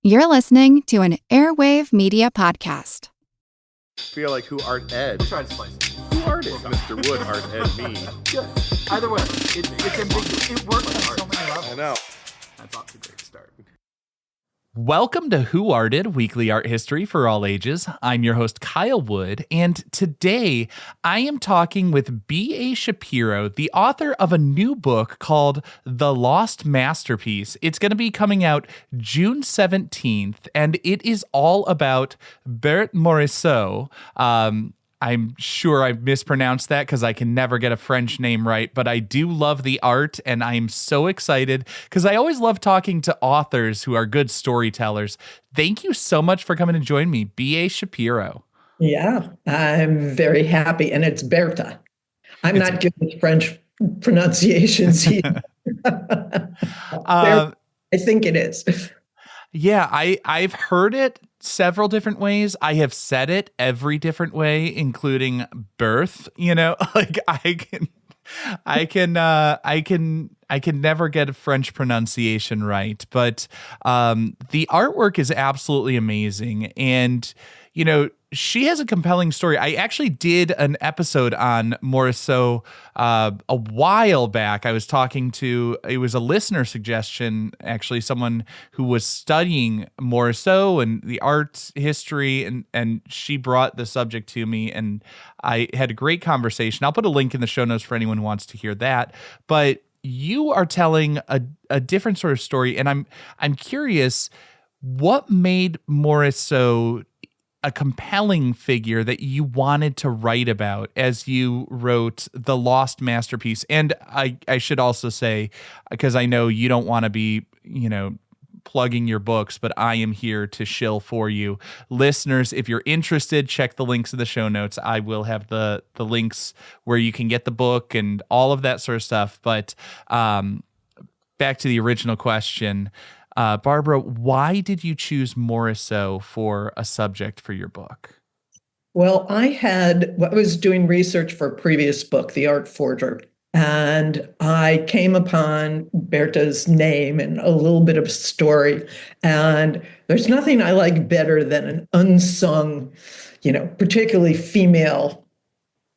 You're listening to an Airwave Media Podcast. Feel like who art Ed? Try to slice it. Who art is Mr. Wood art Ed me? Good. Either way, it's ambiguous. It works on so many levels. I know. That's off to a great start. Welcome to Who Arted, weekly art history for all ages. I'm your host, Kyle Wood, and today I am talking with B.A. Shapiro, the author of a new book called The Lost Masterpiece. It's going to be coming out June 17th, and it is all about Berthe Morisot. I'm sure I mispronounced that because I can never get a French name right, but I do love the art, and I'm so excited because I always love talking to authors who are good storytellers. Thank you so much for coming to join me, B.A. Shapiro. Yeah, I'm very happy, and it's Berthe. I'm not good with French pronunciations either. I think it is. Yeah, I've heard it several different ways. I have said it every different way, including birth. You know, like I can never get a French pronunciation right. But the artwork is absolutely amazing, and you know, she has a compelling story. I actually did an episode on Morisot a while back. I was talking to, it was a listener suggestion, actually, someone who was studying Morisot and the art history, and she brought the subject to me, and I had a great conversation. I'll put a link in the show notes for anyone who wants to hear that. But you are telling a different sort of story, and I'm curious, what made Morisot a compelling figure that you wanted to write about as you wrote The Lost Masterpiece? And I should also say, because I know you don't want to be, you know, plugging your books, but I am here to shill for you. Listeners, if you're interested, check the links in the show notes. I will have the links where you can get the book and all of that sort of stuff. But back to the original question. Barbara, why did you choose Morisot for a subject for your book? Well, I was doing research for a previous book, The Art Forger, and I came upon Berthe's name and a little bit of story. And there's nothing I like better than an unsung, particularly female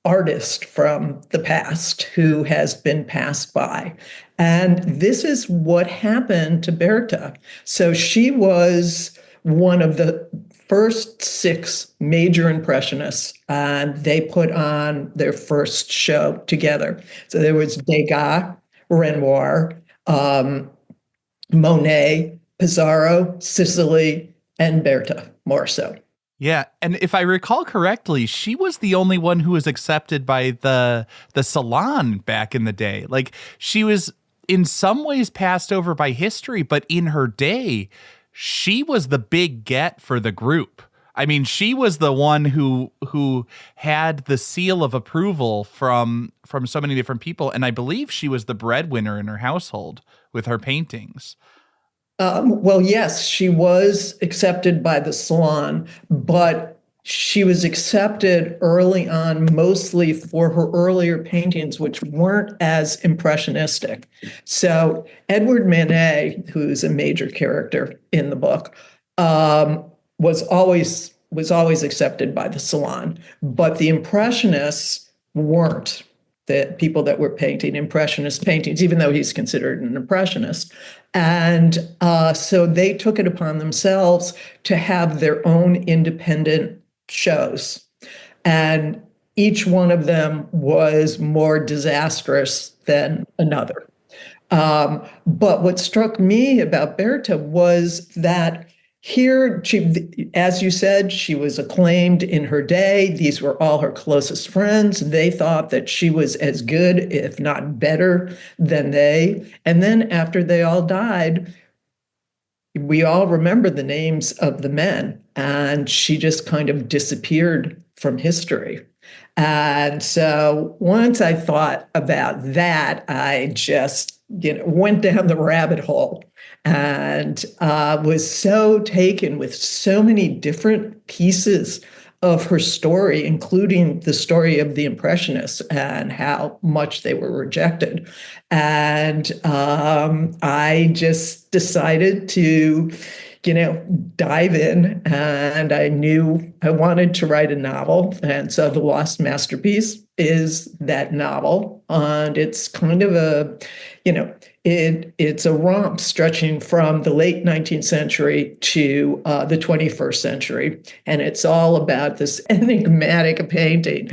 artist from the past who has been passed by. And this is what happened to Berthe. So she was one of the first 6 major impressionists, and they put on their first show together. So there was Degas, Renoir, Monet, Pissarro, Sicily, and Berthe Morisot. Yeah, and if I recall correctly, she was the only one who was accepted by the Salon back in the day. Like, she was in some ways passed over by history, but in her day, she was the big get for the group. I mean, she was the one who had the seal of approval from so many different people, and I believe she was the breadwinner in her household with her paintings. Well, yes, she was accepted by the Salon, but she was accepted early on mostly for her earlier paintings, which weren't as impressionistic. So Edward Manet, who's a major character in the book, was always accepted by the Salon, but the Impressionists weren't. The people that were painting Impressionist paintings, even though he's considered an Impressionist. And so they took it upon themselves to have their own independent shows. And each one of them was more disastrous than another. But what struck me about Berthe was that here, as you said, she was acclaimed in her day. These were all her closest friends. They thought that she was as good, if not better, than they. And then after they all died, we all remember the names of the men, and she just kind of disappeared from history. And so once I thought about that, I just went down the rabbit hole and was so taken with so many different pieces of her story, including the story of the Impressionists and how much they were rejected. And I just decided to dive in, and I knew I wanted to write a novel. And so The Lost Masterpiece is that novel. And it's kind of it's a romp stretching from the late 19th century to the 21st century. And it's all about this enigmatic painting,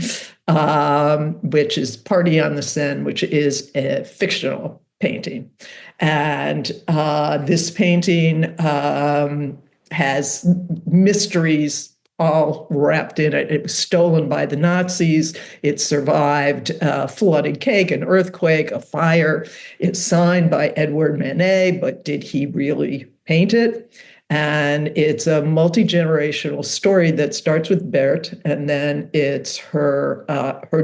which is Party on the Seine, which is a fictional painting. And this painting has mysteries all wrapped in it. It was stolen by the Nazis. It survived a flooded cake, an earthquake, a fire. It's signed by Edward Manet, but did he really paint it? And it's a multi-generational story that starts with Berthe, and then it's her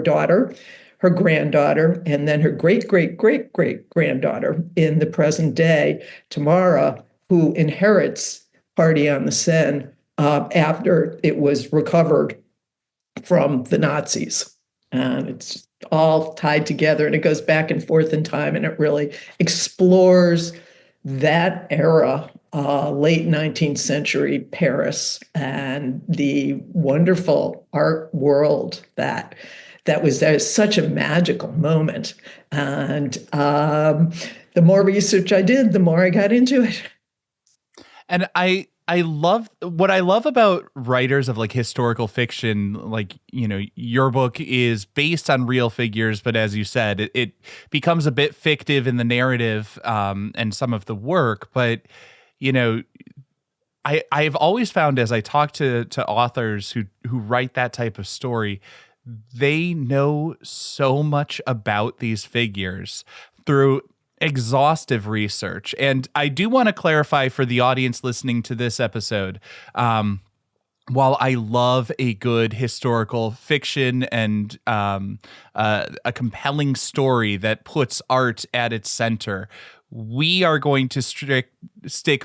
daughter, her granddaughter, and then her great-great-great-great-granddaughter in the present day, Tamara, who inherits Party on the Seine after it was recovered from the Nazis. And it's all tied together, and it goes back and forth in time, and it really explores that era, late 19th century Paris, and the wonderful art world that was such a magical moment. And the more research I did, the more I got into it. And I love what I love about writers of like historical fiction, like, your book is based on real figures, but as you said, it becomes a bit fictive in the narrative and some of the work. But, I've always found, as I talk to authors who write that type of story, they know so much about these figures through exhaustive research. And I do want to clarify for the audience listening to this episode, while I love a good historical fiction and a compelling story that puts art at its center, we are going to stick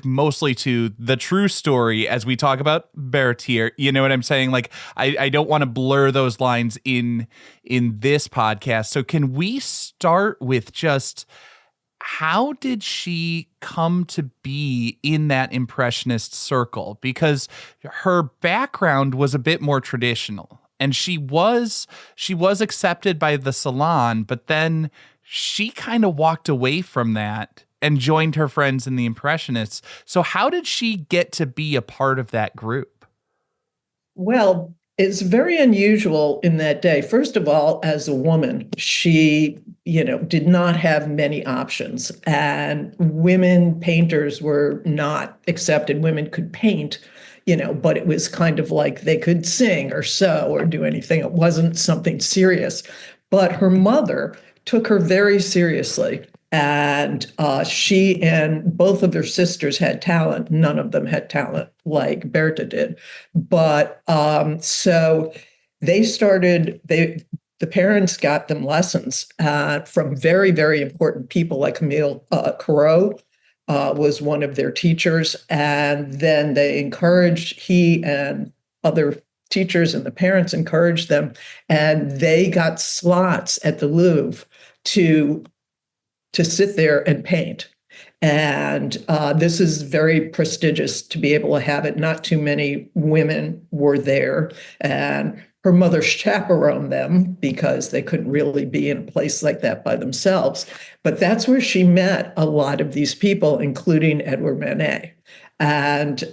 mostly to the true story as we talk about Berthe here. You know what I'm saying? Like, I don't want to blur those lines in this podcast. So can we start with just how did she come to be in that Impressionist circle? Because her background was a bit more traditional, and she was accepted by the Salon, but then she kind of walked away from that and joined her friends in the Impressionists. So how did she get to be a part of that group? Well, it's very unusual in that day. First of all, as a woman, she, did not have many options, and women painters were not accepted. Women could paint, but it was kind of like they could sing or sew or do anything. It wasn't something serious. But her mother took her very seriously. And she and both of their sisters had talent. None of them had talent like Bertha did. But so the parents got them lessons from very, very important people like Camille Corot was one of their teachers. And then he and other teachers and the parents encouraged them. And they got slots at the Louvre to sit there and paint. And this is very prestigious to be able to have it. Not too many women were there. And her mother chaperoned them because they couldn't really be in a place like that by themselves. But that's where she met a lot of these people, including Edward Manet. And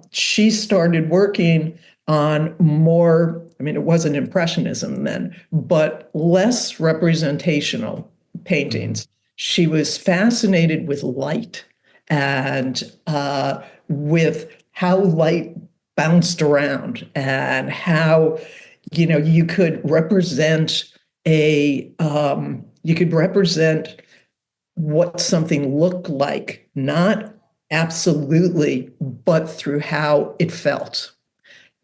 she started working on more, it wasn't Impressionism then, but less representational paintings. She was fascinated with light and with how light bounced around and how, you could represent what something looked like, not absolutely, but through how it felt.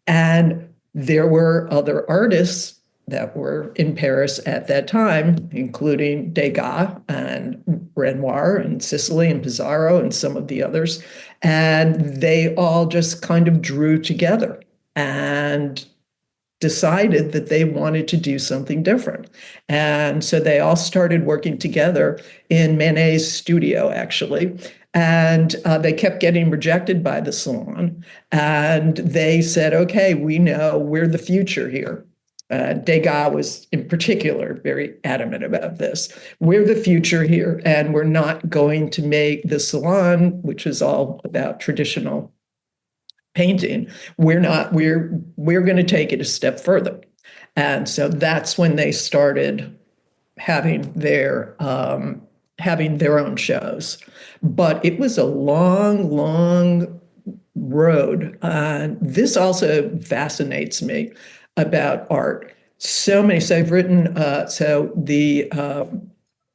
And there were other artists that were in Paris at that time, including Degas and Renoir and Sicily and Pissarro and some of the others. And they all just kind of drew together. And decided that they wanted to do something different. And so they all started working together in Manet's studio, actually. And they kept getting rejected by the salon. And they said, okay, we know we're the future here. Degas was, in particular, very adamant about this. We're the future here, and we're not going to make the salon, which is all about traditional painting, we're going to take it a step further. And so that's when they started having their own shows. But it was a long, long road. This also fascinates me about art. So I've written,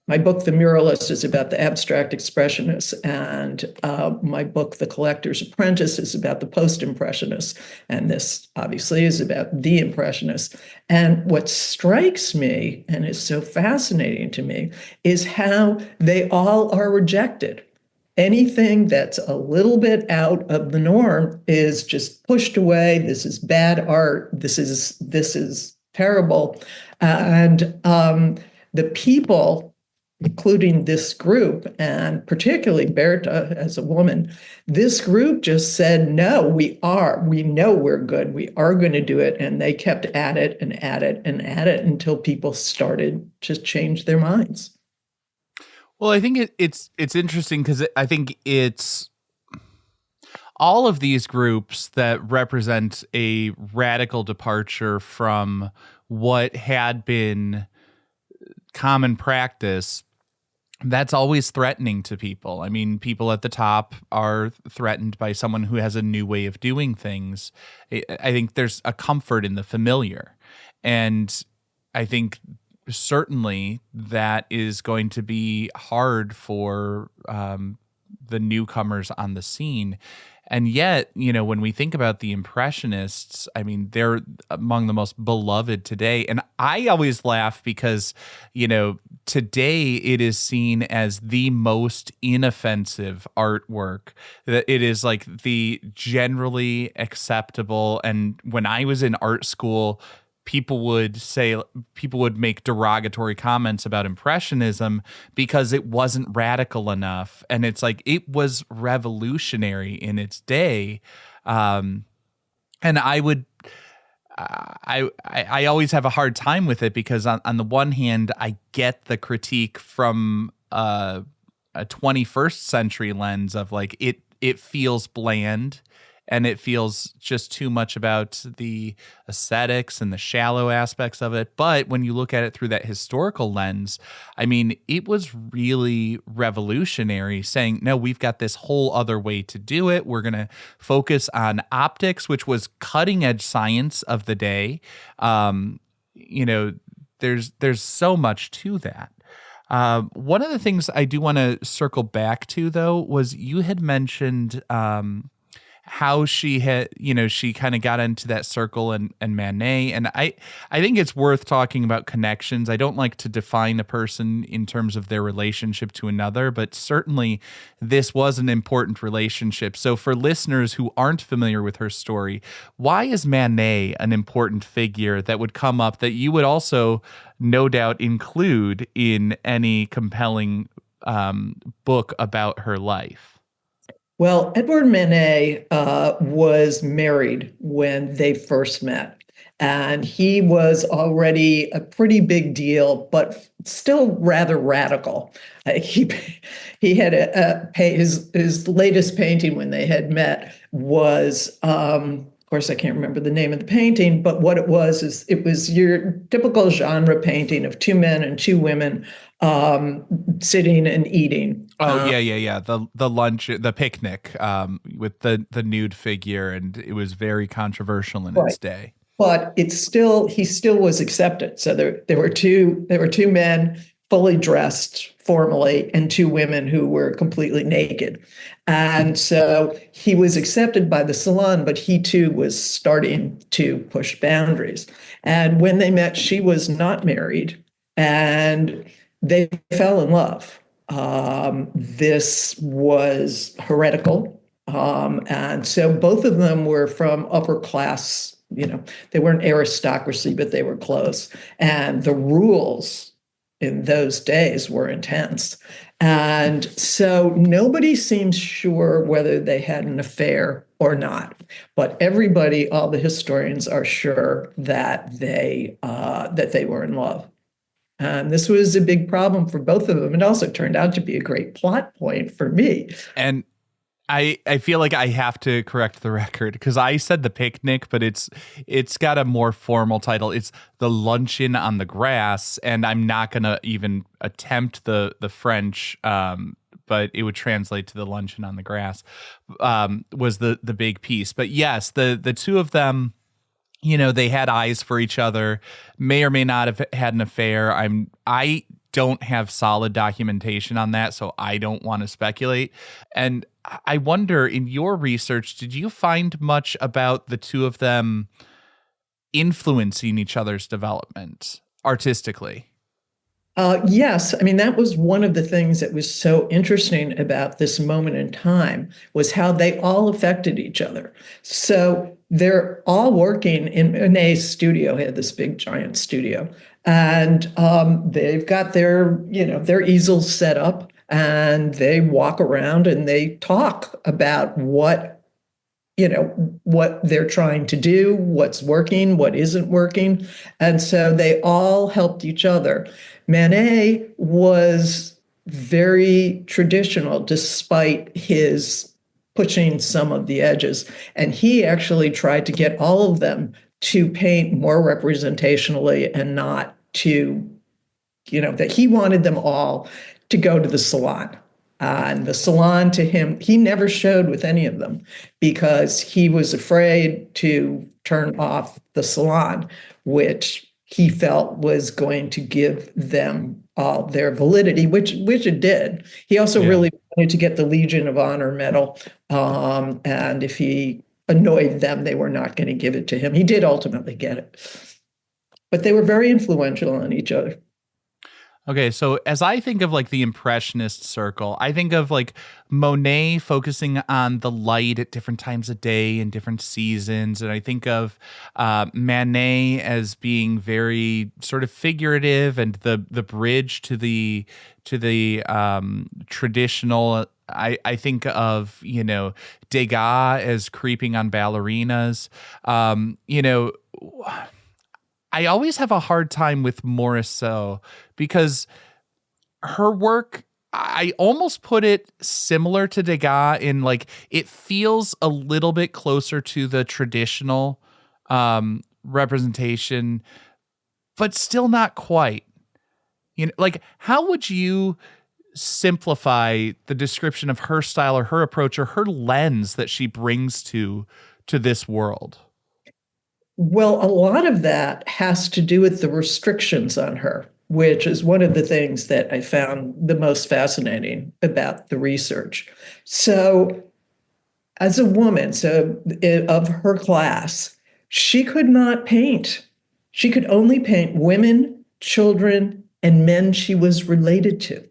my book, The Muralist, is about the abstract expressionists, and my book, The Collector's Apprentice, is about the post-impressionists, and this obviously is about the impressionists. And what strikes me, and is so fascinating to me, is how they all are rejected. Anything that's a little bit out of the norm is just pushed away. This is bad art. This is terrible. And the people, including this group, and particularly Berta as a woman, this group just said, no, we know we're good. We are going to do it. And they kept at it and at it and at it until people started to change their minds. Well, I think it's interesting because I think it's all of these groups that represent a radical departure from what had been common practice. That's always threatening to people. I mean, people at the top are threatened by someone who has a new way of doing things. I think there's a comfort in the familiar. And I think certainly that is going to be hard for the newcomers on the scene. And yet, when we think about the Impressionists, I mean, they're among the most beloved today. And I always laugh because, today it is seen as the most inoffensive artwork. That it is like the generally acceptable. And when I was in art school, people would make derogatory comments about Impressionism because it wasn't radical enough. And it's like, it was revolutionary in its day. And I always have a hard time with it because on the one hand, I get the critique from a 21st century lens of like, it feels bland. And it feels just too much about the aesthetics and the shallow aspects of it. But when you look at it through that historical lens, I mean, it was really revolutionary, saying, no, we've got this whole other way to do it. We're going to focus on optics, which was cutting edge science of the day. There's so much to that. One of the things I do want to circle back to, though, was you had mentioned how she had, she kind of got into that circle and Manet. And I think it's worth talking about connections. I don't like to define a person in terms of their relationship to another, but certainly this was an important relationship. So for listeners who aren't familiar with her story, why is Manet an important figure that would come up that you would also no doubt include in any compelling book about her life? Well, Edward Manet was married when they first met, and he was already a pretty big deal, but still rather radical. He had his latest painting when they had met was, of course, I can't remember the name of the painting, but what it was your typical genre painting of two men and two women sitting and eating. Oh, yeah. The lunch, the picnic with the nude figure, and it was very controversial in its day. But he still was accepted. So there were two men fully dressed formally and two women who were completely naked. And so he was accepted by the salon, but he too was starting to push boundaries. And when they met, she was not married, and they fell in love. This was heretical. And so both of them were from upper class they weren't aristocracy, but they were close. And the rules in those days were intense. And so nobody seems sure whether they had an affair or not. But everybody, all the historians are sure that they were in love. And this was a big problem for both of them. It also turned out to be a great plot point for me. And I feel like I have to correct the record because I said the picnic, but it's got a more formal title. It's the luncheon on the grass, and I'm not gonna even attempt the French, but it would translate to the luncheon on the grass. Was the big piece, but yes, the two of them, they had eyes for each other, may or may not have had an affair. I don't have solid documentation on that, so I don't want to speculate. And I wonder, in your research, did you find much about the two of them influencing each other's development artistically? Yes. I mean, that was one of the things that was so interesting about this moment in time was how they all affected each other. So they're all working in Monet's studio. He had this big giant studio, and they've got their easels set up, and they walk around and they talk about what they're trying to do, what's working, what isn't working. And so they all helped each other. Manet was very traditional despite his pushing some of the edges. And he actually tried to get all of them to paint more representationally and not to, that he wanted them all to go to the salon. And the salon to him, he never showed with any of them because he was afraid to turn off the salon, which he felt was going to give them all their validity, which it did. He also really wanted to get the Legion of Honor medal. And if he annoyed them, they were not going to give it to him. He did ultimately get it. But they were very influential on each other. Okay, so as I think of like the Impressionist circle, I think of like Monet focusing on the light at different times of day and different seasons, and I think of Manet as being very sort of figurative and the bridge to the traditional. I think of Degas as creeping on ballerinas. I always have a hard time with Morisot because her work, I almost put it similar to Degas in like it feels a little bit closer to the traditional representation, but still not quite. Like how would you simplify the description of her style or her approach or her lens that she brings to this world? Well, a lot of that has to do with the restrictions on her, which is one of the things that I found the most fascinating about the research. So, as a woman, of her class, she could not paint. She could only paint women, children, and men she was related to.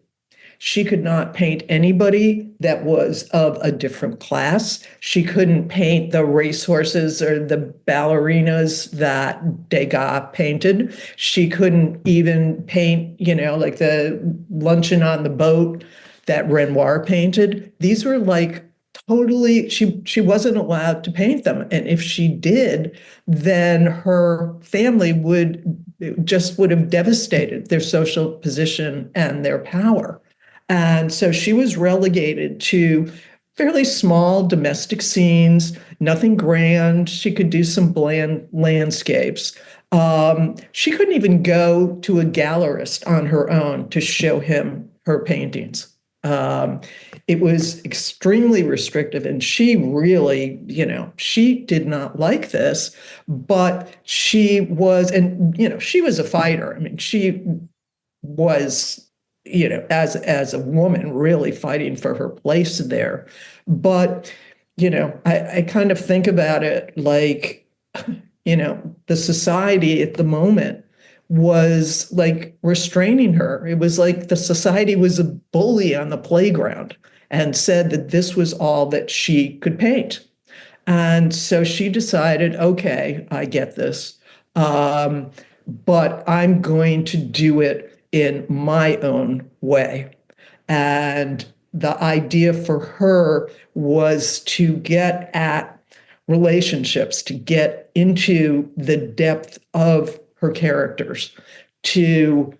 She could not paint anybody that was of a different class. She couldn't paint the racehorses or the ballerinas that Degas painted. She couldn't even paint, like the luncheon on the boat that Renoir painted. These were like totally, she wasn't allowed to paint them. And if she did, then her family would have devastated their social position and their power. And so she was relegated to fairly small domestic scenes, nothing grand. She could do some bland landscapes. She couldn't even go to a gallerist on her own to show him her paintings. It was extremely restrictive, and she really, she did not like this, but she was a fighter. I mean, she was as a woman, really fighting for her place there. But, I kind of think about it like, the society at the moment was like restraining her. It was like the society was a bully on the playground and said that this was all that she could paint. And so she decided, okay, I get this, um, but I'm going to do it in my own way. And the idea for her was to get at relationships, to get into the depth of her characters, to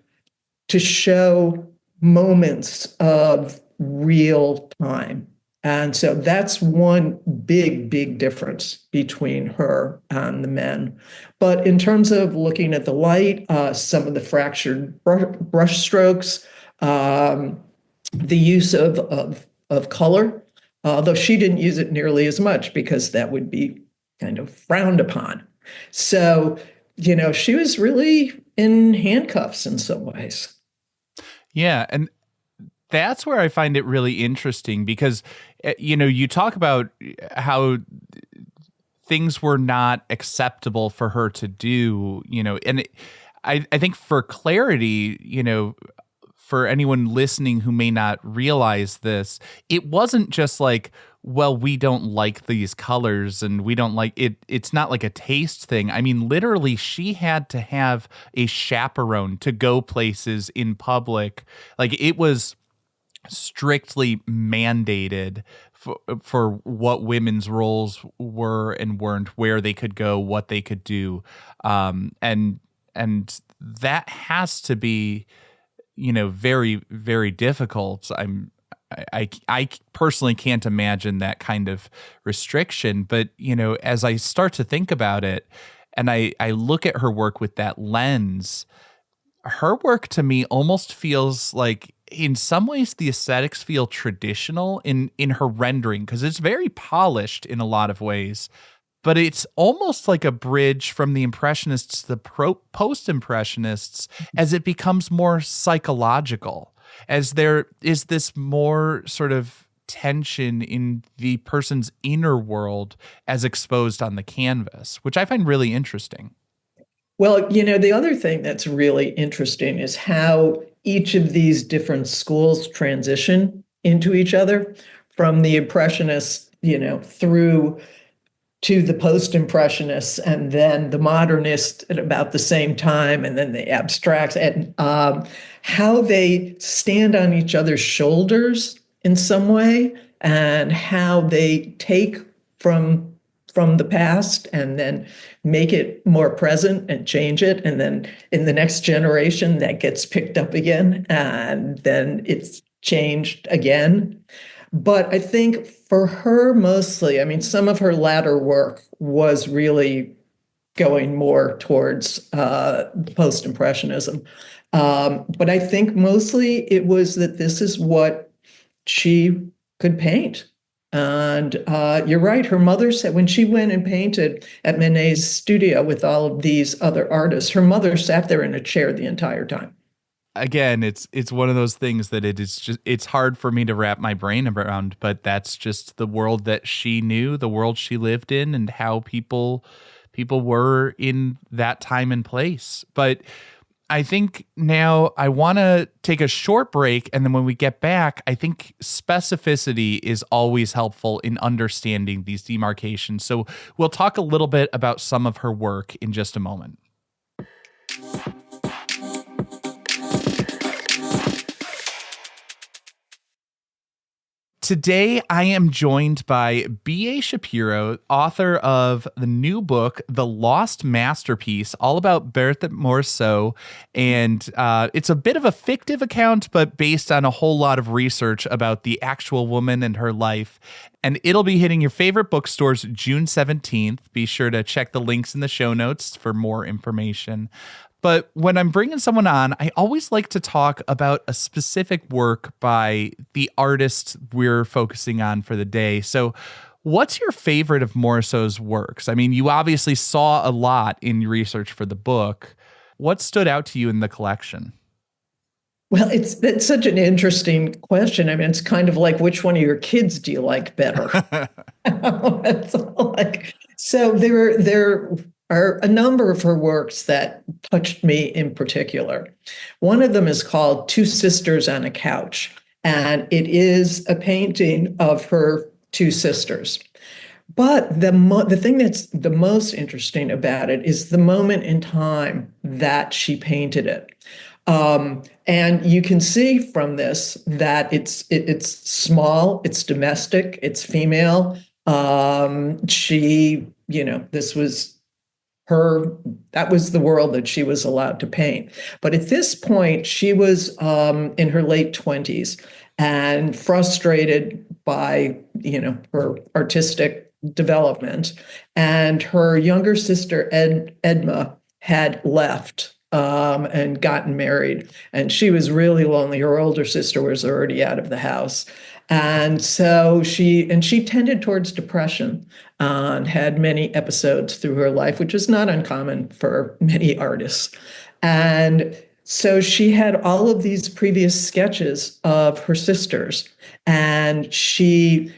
to show moments of real time. And so that's one big, big difference between her and the men. But in terms of looking at the light, some of the fractured brush strokes, the use of color, although she didn't use it nearly as much because that would be kind of frowned upon. So, she was really in handcuffs in some ways. Yeah, and that's where I find it really interesting because, you talk about how things were not acceptable for her to do, and I think for clarity, for anyone listening who may not realize this, it wasn't just like, well, we don't like these colors and we don't like it. It's not like a taste thing. I mean, literally, she had to have a chaperone to go places in public. Like it was strictly mandated for what women's roles were and weren't, where they could go, what they could do. And that has to be, very, very difficult. I personally can't imagine that kind of restriction, but as I start to think about it and I look at her work with that lens, her work to me almost feels like in some ways the aesthetics feel traditional in her rendering because it's very polished in a lot of ways. But it's almost like a bridge from the Impressionists to the post-Impressionists as it becomes more psychological, as there is this more sort of tension in the person's inner world as exposed on the canvas, which I find really interesting. Well, the other thing that's really interesting is how each of these different schools transition into each other from the Impressionists, through to the post-impressionists and then the modernists at about the same time, and then the abstracts, and how they stand on each other's shoulders in some way, and how they take from the past and then make it more present and change it. And then in the next generation, that gets picked up again, and then it's changed again. But I think for her, mostly, I mean, some of her latter work was really going more towards post-impressionism. But I think mostly it was that this is what she could paint. And you're right, her mother said when she went and painted at Manet's studio with all of these other artists, her mother sat there in a chair the entire time. Again, it's one of those things that it's hard for me to wrap my brain around, but that's just the world that she knew, the world she lived in, and how people were in that time and place. But I think now I want to take a short break, and then when we get back, I think specificity is always helpful in understanding these demarcations. So we'll talk a little bit about some of her work in just a moment. Today, I am joined by B.A. Shapiro, author of the new book, The Lost Masterpiece, all about Berthe Morisot. And it's a bit of a fictive account, but based on a whole lot of research about the actual woman and her life. And it'll be hitting your favorite bookstores June 17th. Be sure to check the links in the show notes for more information. But when I'm bringing someone on, I always like to talk about a specific work by the artist we're focusing on for the day. So what's your favorite of Morisot's works? I mean, you obviously saw a lot in your research for the book. What stood out to you in the collection? Well, it's such an interesting question. I mean, it's kind of like, which one of your kids do you like better? It's like, so there are a number of her works that touched me in particular. One of them is called Two Sisters on a Couch, and it is a painting of her two sisters. But the thing that's the most interesting about it is the moment in time that she painted it. And you can see from this that it's small, it's domestic, it's female. This was her, that was the world that she was allowed to paint. But at this point, she was in her late 20s and frustrated by, her artistic development. And her younger sister, Edma, had left and gotten married. And she was really lonely. Her older sister was already out of the house. And so she tended towards depression and had many episodes through her life, which is not uncommon for many artists. And so she had all of these previous sketches of her sisters, and she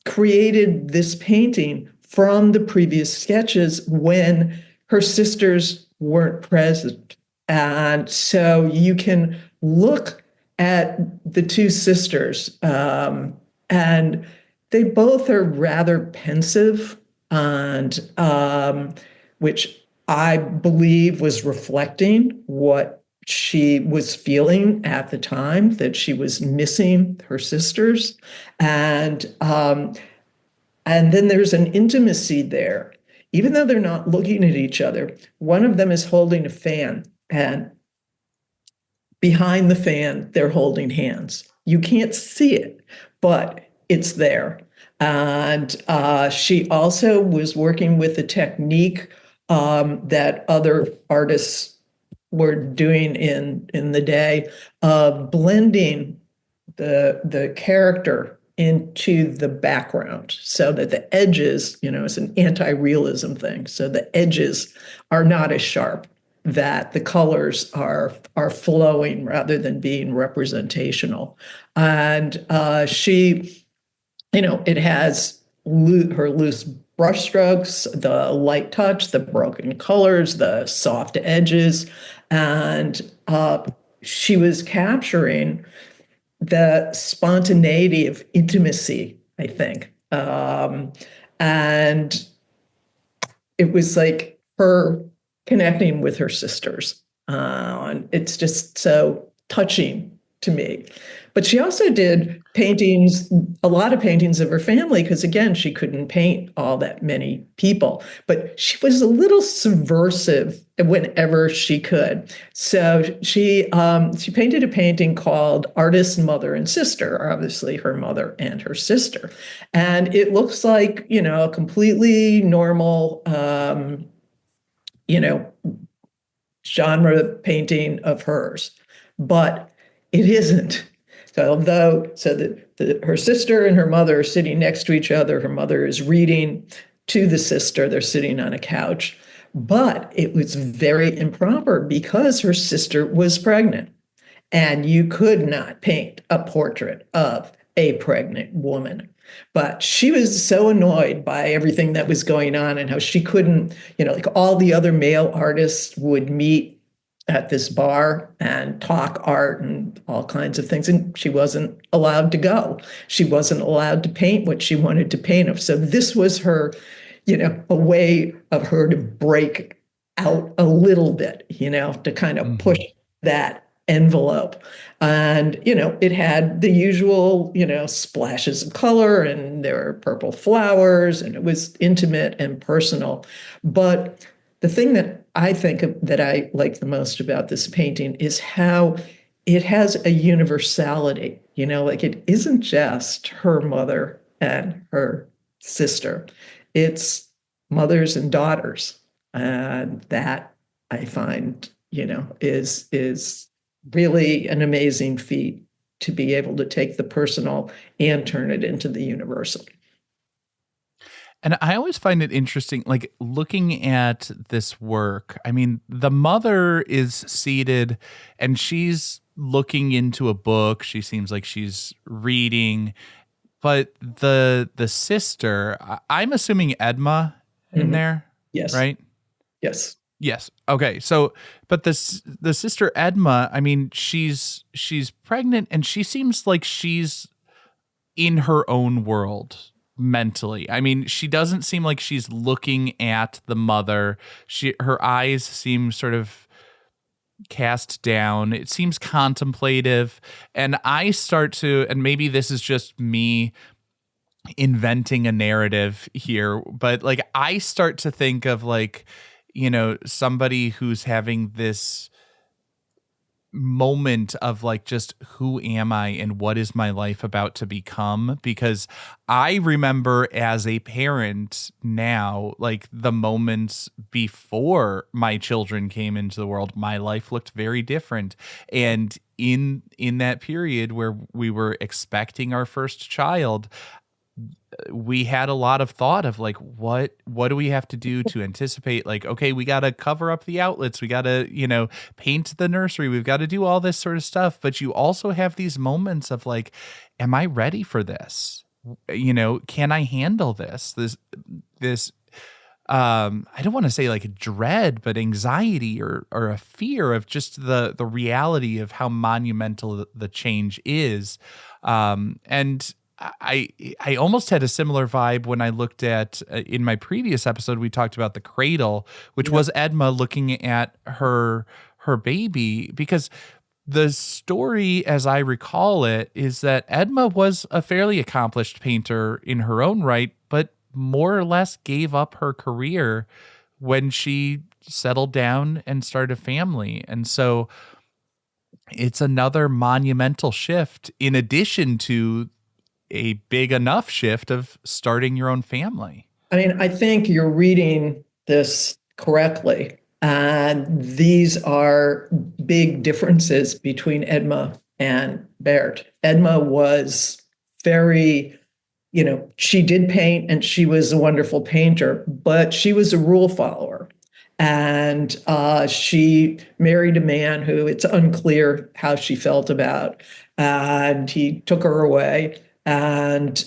created this painting from the previous sketches when her sisters weren't present. And so you can look at the two sisters, and they both are rather pensive, and which I believe was reflecting what she was feeling at the time, that she was missing her sisters. And then there's an intimacy there. Even though they're not looking at each other, one of them is holding a fan, and behind the fan, they're holding hands. You can't see it, but it's there. And she also was working with a technique that other artists were doing in the day of blending the character into the background so that the edges, it's an anti-realism thing. So the edges are not as sharp, that the colors are flowing rather than being representational. And it has her loose brushstrokes, the light touch, the broken colors, the soft edges. And she was capturing the spontaneity of intimacy, I think. And it was like her connecting with her sisters. And it's just so touching to me. But she also did paintings, a lot of paintings of her family, because again, she couldn't paint all that many people. But she was a little subversive whenever she could. So she painted a painting called Artist, Mother, and Sister, obviously her mother and her sister. And it looks like, a completely normal, genre painting of hers. But it isn't. So her sister and her mother are sitting next to each other. Her mother is reading to the sister. They're sitting on a couch. But it was very improper because her sister was pregnant. And you could not paint a portrait of a pregnant woman. But she was so annoyed by everything that was going on and how she couldn't, like all the other male artists would meet at this bar and talk art and all kinds of things. And she wasn't allowed to go. She wasn't allowed to paint what she wanted to paint of. So this was her, a way of her to break out a little bit, to kind of push that envelope. And, it had the usual, splashes of color, and there were purple flowers, and it was intimate and personal. But the thing that I think that I like the most about this painting is how it has a universality, like it isn't just her mother and her sister. It's mothers and daughters. And that I find, is really an amazing feat, to be able to take the personal and turn it into the universal. And I always find it interesting, like looking at this work. I mean, the mother is seated and she's looking into a book. She seems like she's reading, but the sister, I'm assuming Edma in there, Yes. right? Yes. Yes. Okay. So, but the sister Edma, I mean, she's pregnant and she seems like she's in her own world, mentally. I mean, she doesn't seem like she's looking at the mother. Her eyes seem sort of cast down. It seems contemplative. And I start to, and maybe this is just me inventing a narrative here, but like I start to think of like, somebody who's having this moment of like, just who am I and what is my life about to become? Because I remember as a parent now, like the moments before my children came into the world, my life looked very different. And in that period where we were expecting our first child, we had a lot of thought of like, what do we have to do to anticipate, like, okay, we got to cover up the outlets, we got to paint the nursery, we've got to do all this sort of stuff. But you also have these moments of like, am I ready for this? Can I handle this I don't want to say like dread, but anxiety or a fear of just the reality of how monumental the change is. And I almost had a similar vibe when I looked at in my previous episode, we talked about the cradle, which was Edma looking at her baby, because the story, as I recall it, is that Edma was a fairly accomplished painter in her own right, but more or less gave up her career when she settled down and started a family. And so it's another monumental shift in addition to a big enough shift of starting your own family. I mean, I think you're reading this correctly. And these are big differences between Edma and Bert. Edma was very, she did paint and she was a wonderful painter, but she was a rule follower. And she married a man who it's unclear how she felt about, and he took her away. And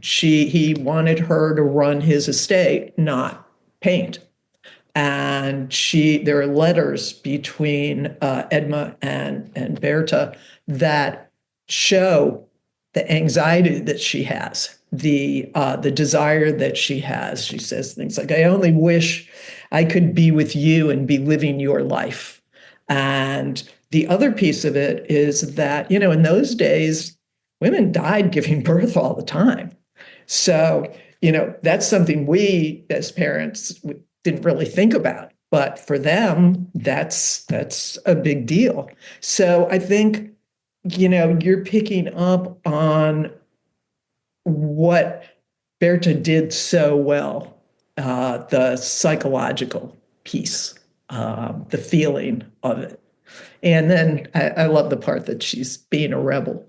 he wanted her to run his estate, not paint. And there are letters between Edma and Berta that show the anxiety that she has, the desire that she has. She says things like, "I only wish I could be with you and be living your life." And the other piece of it is that, in those days, women died giving birth all the time. So, that's something we as parents didn't really think about. But for them, that's a big deal. So I think, you're picking up on what Berta did so well, the psychological piece, the feeling of it. And then I love the part that she's being a rebel.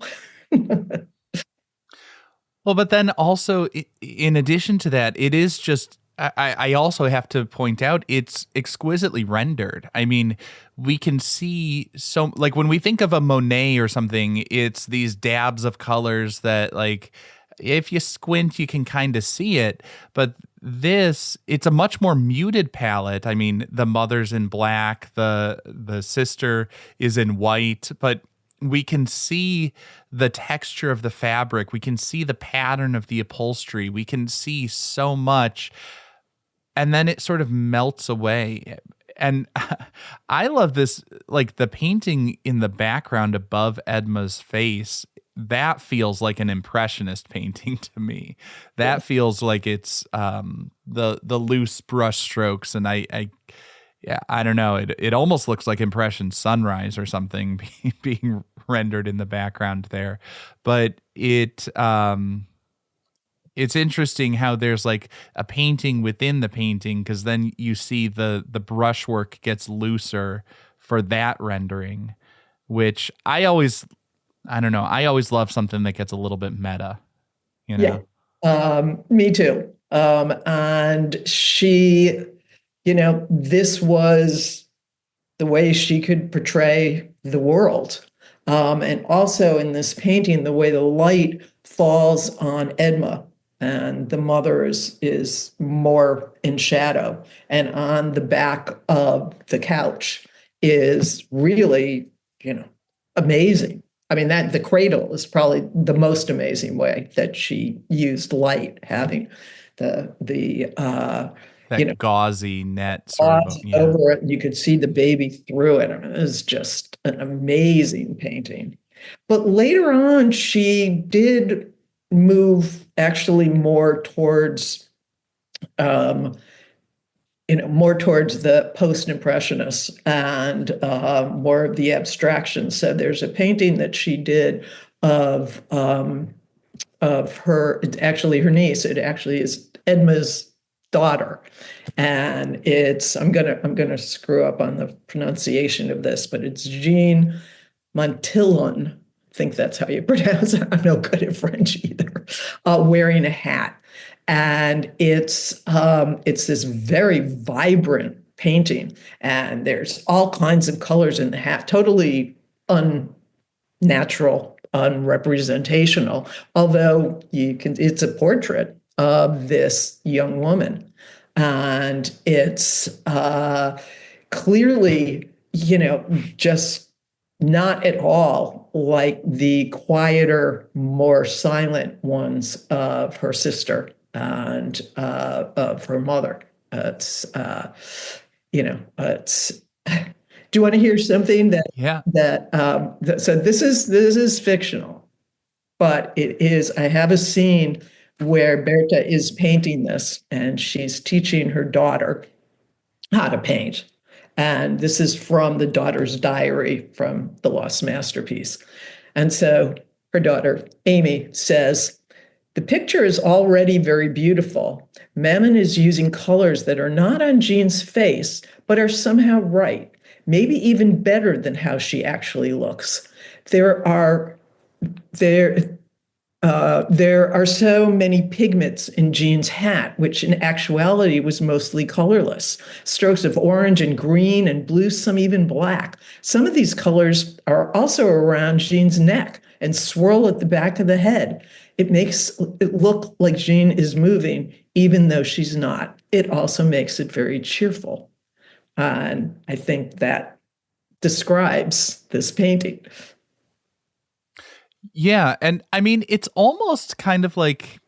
Well, but then also, in addition to that, it is just, I also have to point out, it's exquisitely rendered. I mean, we can see like when we think of a Monet or something, it's these dabs of colors that, like, if you squint, you can kind of see it. But it's a much more muted palette. I mean, the mother's in black, the sister is in white, but we can see the texture of the fabric. We can see the pattern of the upholstery. We can see so much. And then it sort of melts away. And I love this, like the painting in the background above Edma's face. That feels like an impressionist painting to me. That feels like it's the loose brush strokes. And I don't know. It almost looks like Impression Sunrise or something being rendered in the background there. But it's interesting how there's like a painting within the painting, because then you see the brushwork gets looser for that rendering, which I always love something that gets a little bit meta, Yeah, me too. And she, this was the way she could portray the world. And also in this painting, the way the light falls on Edma and the mother is more in shadow, and on the back of the couch is really, amazing. I mean, that the cradle is probably the most amazing way that she used light, having the you know, That gauzy net sort of, gauze yeah. over it, and you could see the baby through it. I mean, it was just an amazing painting. But later on, she did move actually more towards um, more towards the post-impressionists and more of the abstraction. So there's a painting that she did of her, actually her niece. It actually is Edma's daughter, and it's I'm gonna screw up on the pronunciation of this, but it's Jean Montillon. I think that's how you pronounce it. I'm no good at French either. Wearing a hat, and it's this very vibrant painting, and there's all kinds of colors in the hat, totally unnatural, unrepresentational. Although it's a portrait of this young woman, and it's clearly, just not at all like the quieter, more silent ones of her sister and of her mother. It's. Do you want to hear something Yeah. so this is fictional, but it is. I have a scene where Berta is painting this, and she's teaching her daughter how to paint. And this is from the daughter's diary from The Lost Masterpiece. And so her daughter, Amy, says, "The picture is already very beautiful. Mammon is using colors that are not on Jean's face, but are somehow right, maybe even better than how she actually looks. There are there there are so many pigments in Jean's hat, which in actuality was mostly colorless. Strokes of orange and green and blue, some even black. Some of these colors are also around Jean's neck and swirl at the back of the head. It makes it look like Jean is moving, even though she's not. It also makes it very cheerful." And I think that describes this painting. Yeah, and I mean, it's almost kind of like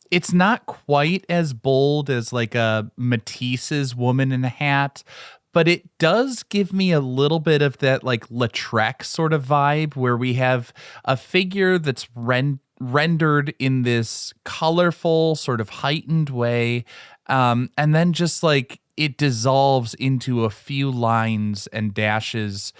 it's not quite as bold as like a Matisse's Woman in a Hat, but it does give me a little bit of that like Lautrec sort of vibe where we have a figure that's rendered in this colorful, sort of heightened way, and then just like it dissolves into a few lines and dashes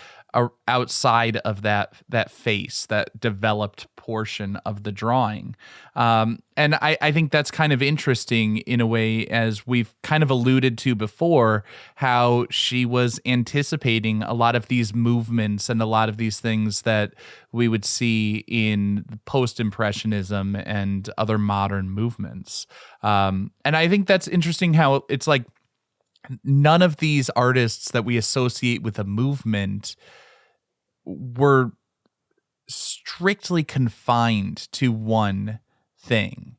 outside of that face, that developed portion of the drawing. And I think that's kind of interesting in a way, as we've kind of alluded to before, how she was anticipating a lot of these movements and a lot of these things that we would see in post-impressionism and other modern movements. And I think that's interesting how it's like none of these artists that we associate with a movement were strictly confined to one thing.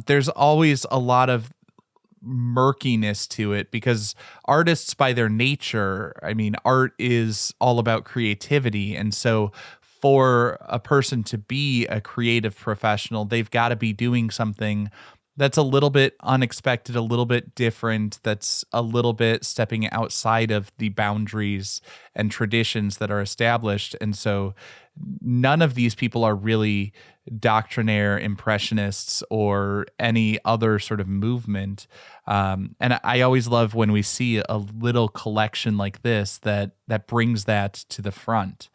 There's always a lot of murkiness to it because artists by their nature, I mean, art is all about creativity. And so for a person to be a creative professional, they've got to be doing something that's a little bit unexpected, a little bit different, that's a little bit stepping outside of the boundaries and traditions that are established. And so none of these people are really doctrinaire impressionists or any other sort of movement. And I always love when we see a little collection like this that brings that to the front.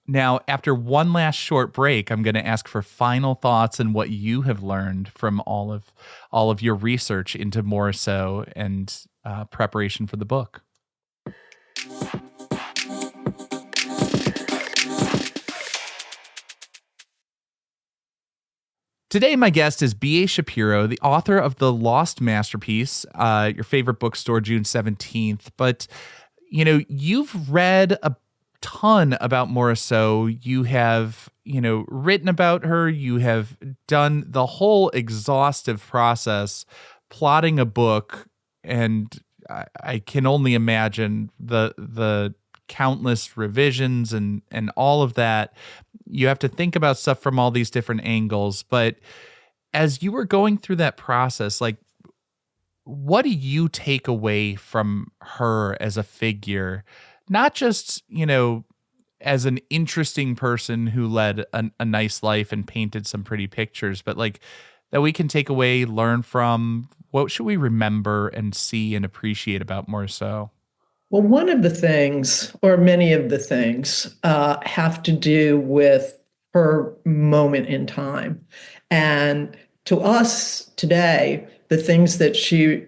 Now, after one last short break, I'm going to ask for final thoughts and what you have learned from all of your research into Morisot and preparation for the book. Today, my guest is B.A. Shapiro, the author of The Lost Masterpiece, your favorite bookstore, June 17th. But, you've read a ton about Morisot. You have, written about her. You have done the whole exhaustive process, plotting a book, and I can only imagine the countless revisions and all of that. You have to think about stuff from all these different angles. But as you were going through that process, like, what do you take away from her as a figure? Not just, as an interesting person who led a nice life and painted some pretty pictures, but like that we can take away, learn from. What should we remember and see and appreciate about more so? Well, one of the things, or many of the things, have to do with her moment in time. And to us today, the things that she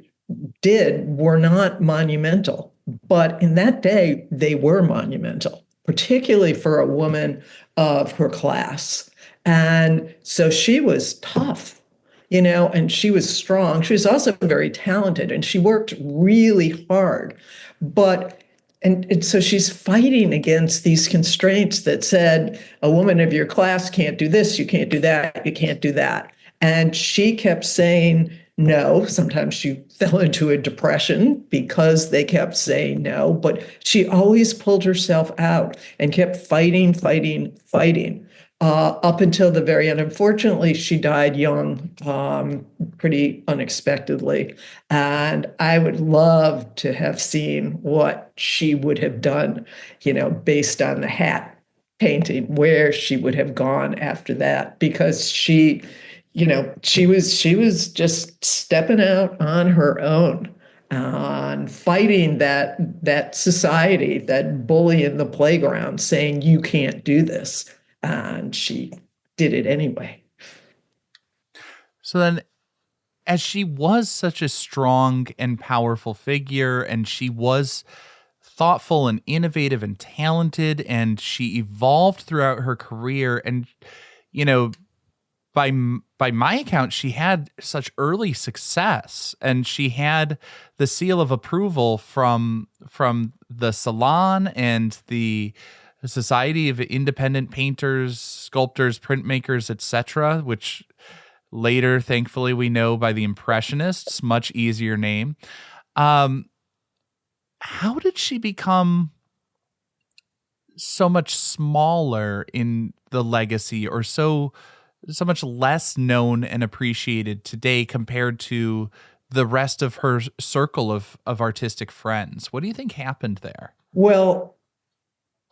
did were not monumental, but in that day, they were monumental, particularly for a woman of her class. And so she was tough, and she was strong. She was also very talented and she worked really hard. But and so she's fighting against these constraints that said a woman of your class can't do this, you can't do that, you can't do that. And she kept saying no. Sometimes she fell into a depression because they kept saying no, but she always pulled herself out and kept fighting, fighting, fighting. Up until the very end. Unfortunately, she died young, pretty unexpectedly. And I would love to have seen what she would have done, based on the hat painting, where she would have gone after that, because she was just stepping out on her own and fighting that society, that bully in the playground saying you can't do this. And she did it anyway. So then, as she was such a strong and powerful figure, and she was thoughtful and innovative and talented, and she evolved throughout her career, and by my account, she had such early success, and she had the seal of approval from the Salon and the Society of Independent Painters, Sculptors, Printmakers, etc., which later, thankfully, we know by the Impressionists, much easier name. How did she become so much smaller in the legacy, or so much less known and appreciated today compared to the rest of her circle of artistic friends? What do you think happened there? Well,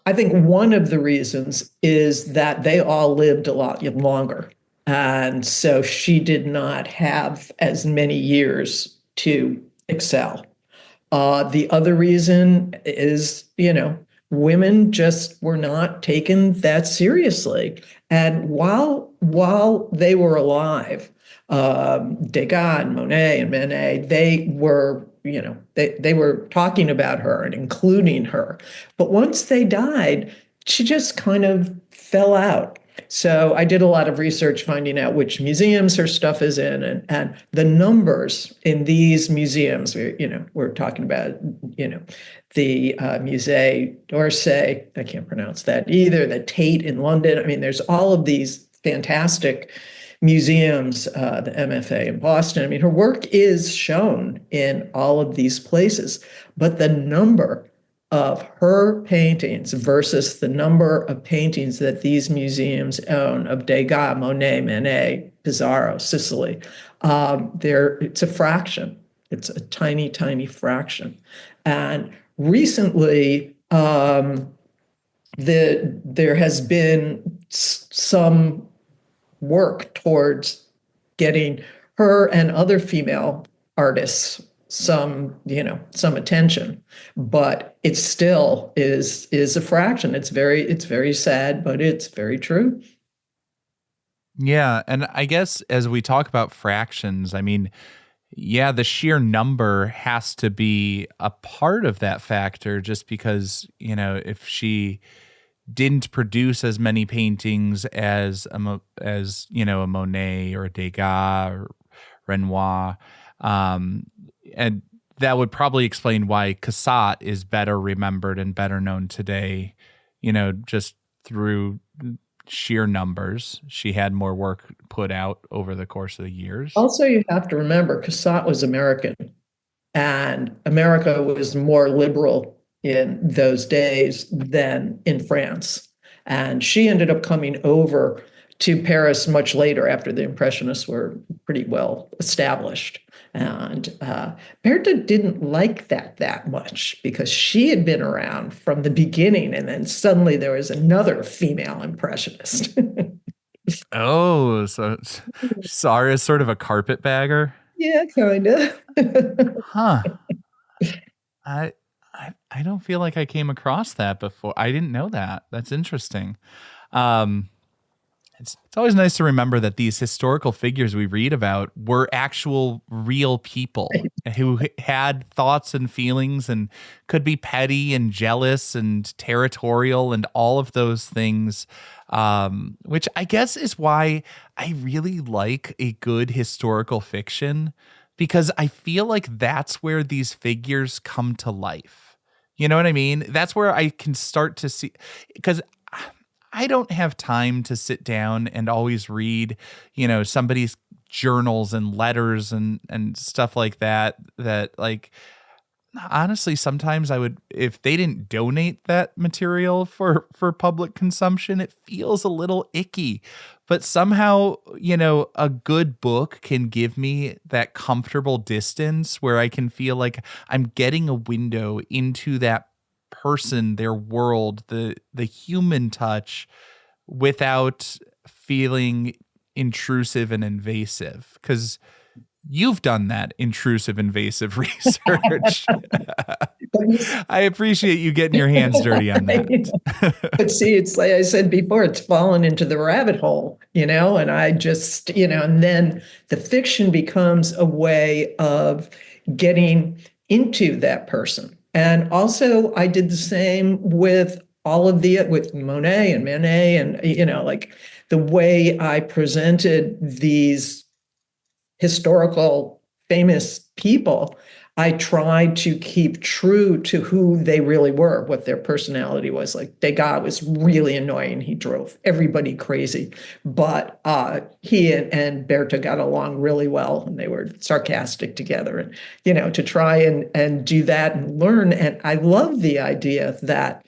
I think one of the reasons is that they all lived a lot longer. And so she did not have as many years to excel. The other reason is, women just were not taken that seriously. And while they were alive, Degas and Monet and Manet, they were, they were talking about her and including her. But once they died, she just kind of fell out. So I did a lot of research finding out which museums her stuff is in, and the numbers in these museums. We're talking about, the Musée d'Orsay. I can't pronounce that either. The Tate in London. I mean, there's all of these fantastic museums, the MFA in Boston. I mean, her work is shown in all of these places, but the number of her paintings versus the number of paintings that these museums own of Degas, Monet, Manet, Pissarro, Sicily, it's a fraction. It's a tiny, tiny fraction. And recently, there has been some work towards getting her and other female artists some attention, but it still is a fraction. It's very sad, but it's very true. Yeah, and I guess as we talk about fractions, I mean, yeah, the sheer number has to be a part of that factor, just because, if she didn't produce as many paintings as a Monet or a Degas or Renoir, and that would probably explain why Cassatt is better remembered and better known today, just through sheer numbers. She had more work put out over the course of the years. Also, you have to remember Cassatt was American, and America was more liberal in those days than in France. And she ended up coming over to Paris much later after the Impressionists were pretty well established. And Berta didn't like that much because she had been around from the beginning, and then suddenly there was another female impressionist. Oh, so Sarah is sort of a carpetbagger? Yeah, kind of. Huh. I don't feel like I came across that before. I didn't know that. That's interesting. Um, it's always nice to remember that these historical figures we read about were actual real people who had thoughts and feelings and could be petty and jealous and territorial and all of those things, which I guess is why I really like a good historical fiction, because I feel like that's where these figures come to life. You know what I mean? That's where I can start to see, because I don't have time to sit down and always read, somebody's journals and letters and stuff like that, like, honestly, sometimes I would, if they didn't donate that material for public consumption, it feels a little icky. But somehow, a good book can give me that comfortable distance where I can feel like I'm getting a window into that person, their world, the human touch, without feeling intrusive and invasive. Because you've done that intrusive, invasive research. I appreciate you getting your hands dirty on that. But see, it's like I said before, it's fallen into the rabbit hole, and I just, and then the fiction becomes a way of getting into that person. And also I did the same with with Monet and Manet, and, like the way I presented these historical famous people, I tried to keep true to who they really were, what their personality was. Like Degas was really annoying. He drove everybody crazy. But he and Berta got along really well, and they were sarcastic together. And, to try and do that and learn. And I love the idea that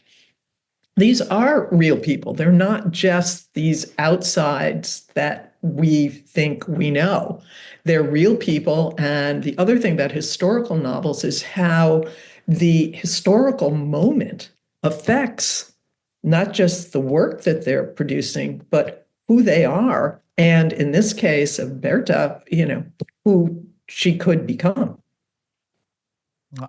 these are real people. They're not just these outsides that we think we know. They're real people. And the other thing about historical novels is how the historical moment affects not just the work that they're producing, but who they are. And in this case of Berta, who she could become.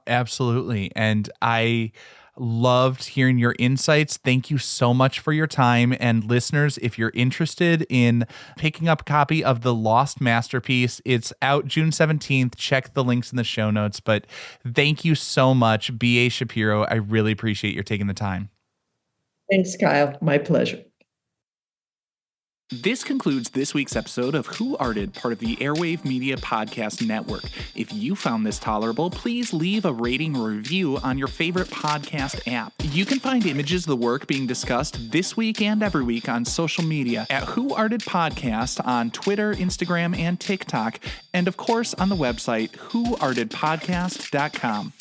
Absolutely. And I loved hearing your insights. Thank you so much for your time. And listeners, if you're interested in picking up a copy of The Lost Masterpiece, it's out June 17th. Check the links in the show notes. But thank you so much, B.A. Shapiro. I really appreciate your taking the time. Thanks, Kyle. My pleasure. This concludes this week's episode of Who Arted, part of the Airwave Media Podcast Network. If you found this tolerable, please leave a rating or review on your favorite podcast app. You can find images of the work being discussed this week and every week on social media at Who Arted Podcast on Twitter, Instagram, and TikTok, and of course on the website whoartedpodcast.com.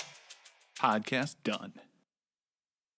Podcast done.